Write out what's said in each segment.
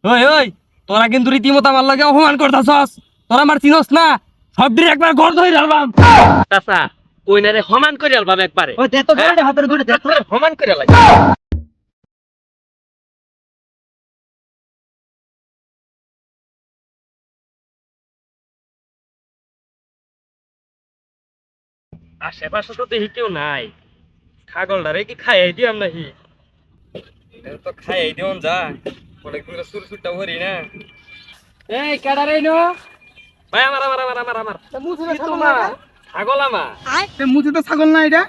ওই ওই তোরা কিন্তু রীতিমতো আমার লাগে অপমান করতাছস। তোরা আমার চিনস না, সব দিন একবার ঘর ধরে রাখবাম। চাচা কইনারে সমান করে আলবাম একবারে। ওই দে তো ধরে হাতের ধরে দে তো। সমান করে লাগে। আশেপাশে তো দেখি কেউ নাই। ছাগলটারে কি খাইয়াই দিয়াম নাকি? তো খাইয়াই দিওন যায়। অনেক দূরে সুর সুরটা ভরি না। এই কেডারে নো ভাই আমার। মুছে কি তোমার? ছাগল আমার। মুছে তো ছাগল না এটা।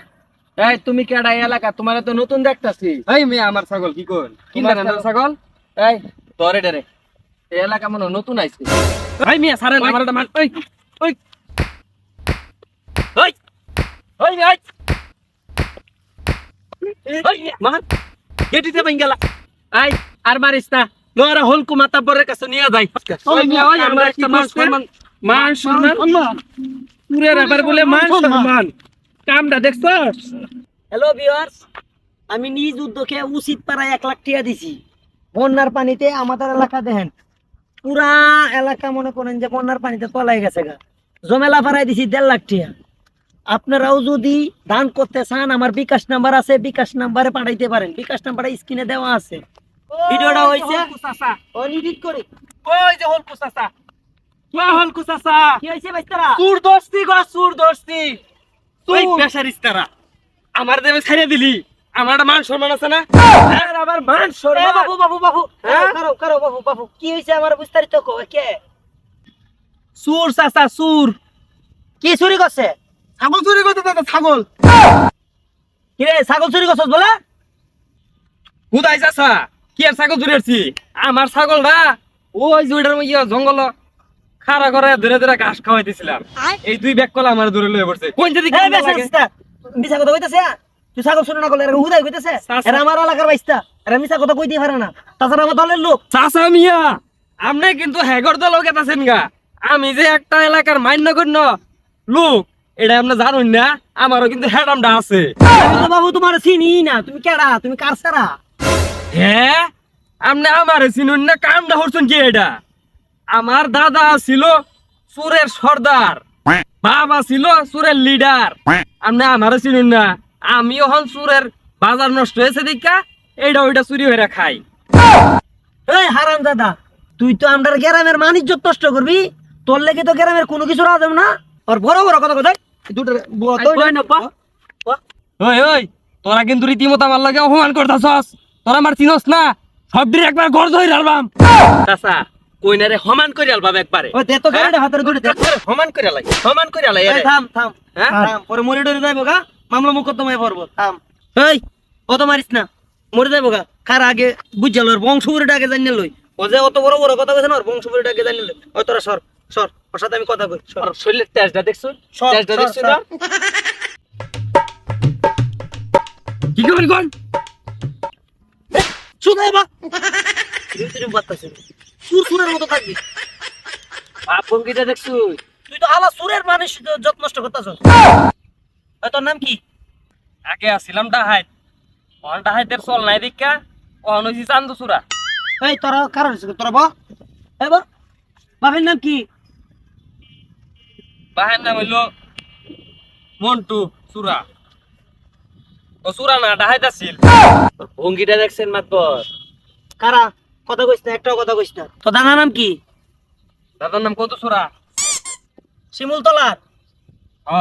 এই তুমি কেডা এই এলাকা? তোমারে তো নতুন দেখতাছি। এই মেয়ে আমার ছাগল কি কোন তোমার কিনবেন না ছাগল? এই ধরে ডরে এই এলাকা মনে হয় নতুন আইছে। এই মেয়ে সারেন আমার একটা মান। ওই ওই ওই ওই ওই ওই মান গেটিতে ভাঙ্গালা। আই আর মারিস না। লোরা হলকু মাতাব্বরের কাছে নিয়ে যাই। ওই মেয়ে ওই আমরা একটা মান সম্মান মান সম্মান পুরে রাবার বলে মান সম্মান কামটা দেখছস? হ্যালো ভিউয়ার্স, আমি নিজ উদ্যোগে উচিত পাড়ায় 1 লাখ টাকা দিছি। বন্যার পানিতে আমাদের এলাকা দেখেন, পুরা এলাকা মনে করেন যে বন্যার পানিতে তলায় গেছে গা। জমেলা পাড়ায় দিছি 1.5 লাখ টাকা। আপনারাও যদি দান করতে চান, আমার বিকাশ নাম্বার আছে, বিকাশ নাম্বারে পাঠাইতে পারেন। বিকাশ নাম্বারে স্ক্রিনে দেওয়া আছে। ভিডিওটা হইছে চাচা এডিট করে। ওই যে হলকু চাচা হলকু চাচা কি হইছে ভাইস্তারা? সুর দোস্তি ওই পেশারিস্তারা আমার দেবে ছেড়ে দিলি। আমার একটা মান সম্মান আছে না? আমার মান এ সম্মান। বাবু হ্যাঁ? কারো বাবু কি হইছে আমার বিস্তারিত কো। কে সুর চাচা সুর কি চুরি করছে? ছাগল চুরি করতে দাদা ছাগল। কি রে, ছাগল চুরি করছস বলে? হুদাই চাচা কি আর ছাগল চুরি করছি? আমার ছাগলটা ওই জুড়ের ইয়া জঙ্গল খাড়া করে ধরে ধরে ঘাস খাওয়াইতেছিলাম। এই দুই ব্যাগ কলা আমার ধরে লয়ে পড়ছে। কোন যদি এই বেশা মিছা কথা কইতাছে। তুই ছাগল চুরি না করলে এরা হুদাই কইতাছে। চাচা। এরা আমার এলাকার বাইস্তা, এরা মিছা কথা কইতে পারে না। তাছাড়া আমার দলের লোক। চাচা মিয়া আপনি কিন্তু হেগর দল গেতাছেন গা। আমি যে একটা এলাকার মান্য করিন লোক এটা আপনি জানুন না, আমারও কিন্তু হ্যাডামটা আছে। আমি তো বাবু তোমার চিনি না। তুমি কেডা? তুমি কার সারা? হ্যাঁ আপনি আমার চিনুন না, কামটা হচ্ছেন কি এটা? আমার দাদা ছিল সুরের সর্দার, বাবা ছিল সুরের লিডার। আপনি আমারও চিনুন না, আমি এখন সুরের বাজার নষ্ট হয়েছে দেখা এইটা ওইটা চুরি হয়ে খাই। এই হারাম দাদা, তুই তো আমার গ্রামের মানিজ্যত নষ্ট করবি। তোর লেগে তো গ্রামের কোনো কিছু রাখা যাবে না। আর বড় বড় কথা কথা দুটো ওই ওই তোরা কিন্তু রীতিমতো আমার লাগে অপমান করতাছস। তোরা আমার চিনস না, সব দিন একবার ঘর ধরে রাখবাম। চাচা কইনারে সমান করে আলবাম একবারে। ওই দে তো হাতের ধরে দে। সমান করে লাগে সমান করে আলাই। এই থাম থাম হ্যাঁ? থাম, পরে মরে ডরে যাইবো গা। মামলা মোকদ্দমায় পড়বো। থাম। এই অত মারিস না, মরে যাইবো গা। কার আগে বুঝাল ওর বংশ বুড়িটা আগে জানিয়ে লই। ও যে অত বড় বড় কথা কইছে না, ওর বংশ বুড়িটা আগে জানিয়ে লই। ওই তোরা সর সর, ওর সাথে আমি কথা কই। সর আর শরীরের তেজটা দেখছো? সর, তেজটা সর, দেখছো সর। না? কি করবেন কোন? শুনাই বা তুই বাতাস সুর সুরের মতো থাকবি। বাপ ভঙ্গিটা দেখছো? তুই তো আলা সুরের মানুষ যত্ন নষ্ট করতেছস। তোর নাম কি? আগে আসছিলাম ডাহাইত, অন ডাহাইতের চল নাই দেখা অন হইছি চান্দু চূড়া। এই তোরা কারণ তোরা বা এই বা বাপের নাম কি? বাহের নাম হইল মন্টু চূড়া। ও চূড়া না ডাহাইত আসছিল। ভঙ্গিটা দেখছেন মাতবর? কারা? কথা কইস না, একটাও কথা কইস না। তোর দাদার নাম কি? দাদার নাম কত চূড়া? শিমুল তলার হ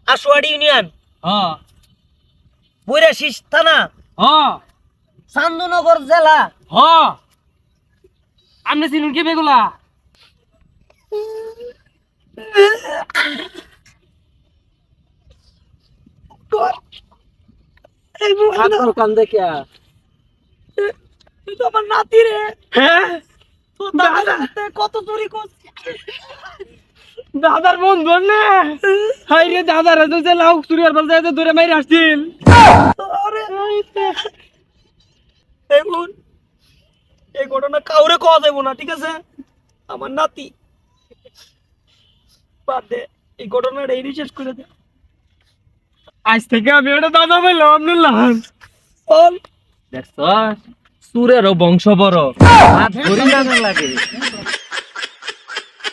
আশুয়াডি ইউনিয়ন, হ বৈরাশিস থানা, হ চান্দনগর জেলা। হ আপনি চিনুন কি বেগুলা? মাতবর কান দেখিয়া তুই তো আমার নাতি রে। হ্যাঁ তোর দাদার সাথে কত চুরি করছিস। দাদার বন্ধু না। হাই রে দাদার যে লাউ চুরি করবার যায় দূরে মাইরে আসছিল। এই বোন, এই ঘটনা কাউরে কওয়া যাইব না, ঠিক আছে? আমার নাতি বাদ দে, এই ঘটনাটা এই শেষ করে দে। আজ থেকে আমি ওটা দাদা বললাম আপনার লাল। বল। দেখছস সুরেরও বংশ বড় হাত ধরি না লাগে